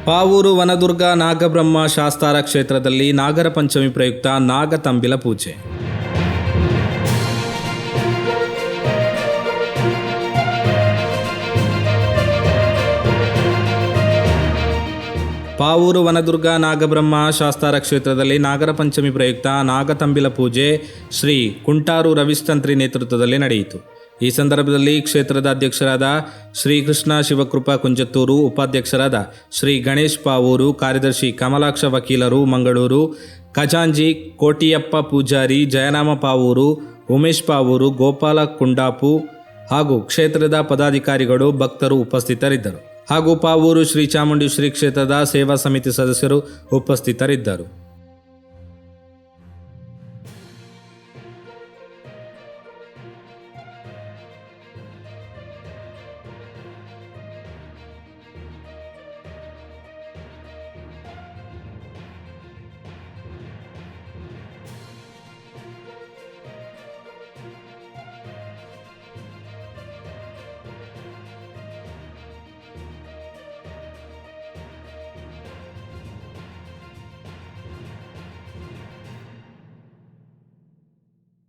ಪಾವೂರು ವನದುರ್ಗ ನಾಗಬ್ರಹ್ಮ ಶಾಸ್ತಾರ ಕ್ಷೇತ್ರದಲ್ಲಿ ನಾಗರ ಪಂಚಮಿ ಪ್ರಯುಕ್ತ ನಾಗತಂಬಿಲ ಪೂಜೆ. ಪಾವೂರು ವನದುರ್ಗ ನಾಗಬ್ರಹ್ಮ ಶಾಸ್ತಾರ ಕ್ಷೇತ್ರದಲ್ಲಿ ನಾಗರ ಪಂಚಮಿ ಪ್ರಯುಕ್ತ ನಾಗತಂಬಿಲ ಪೂಜೆ ಶ್ರೀ ಕುಂಟಾರು ರವಿಸ್ತಂತ್ರಿ ನೇತೃತ್ವದಲ್ಲಿ ನಡೆಯಿತು. ಈ ಸಂದರ್ಭದಲ್ಲಿ ಕ್ಷೇತ್ರದ ಅಧ್ಯಕ್ಷರಾದ ಶ್ರೀ ಕೃಷ್ಣ ಶಿವಕೃಪಾ ಕುಂಜತ್ತೂರು, ಉಪಾಧ್ಯಕ್ಷರಾದ ಶ್ರೀ ಗಣೇಶ್ ಪಾವೂರು, ಕಾರ್ಯದರ್ಶಿ ಕಮಲಾಕ್ಷ ವಕೀಲರು ಮಂಗಳೂರು, ಖಜಾಂಜಿ ಕೋಟಿಯಪ್ಪ ಪೂಜಾರಿ, ಜಯನಾಮ ಪಾವೂರು, ಉಮೇಶ್ ಪಾವೂರು, ಗೋಪಾಲ ಕುಂಡಾಪು ಹಾಗೂ ಕ್ಷೇತ್ರದ ಪದಾಧಿಕಾರಿಗಳು, ಭಕ್ತರು ಉಪಸ್ಥಿತರಿದ್ದರು. ಹಾಗೂ ಪಾವೂರು ಶ್ರೀ ಚಾಮುಂಡೇಶ್ವರಿ ಕ್ಷೇತ್ರದ ಸೇವಾ ಸಮಿತಿ ಸದಸ್ಯರು ಉಪಸ್ಥಿತರಿದ್ದರು.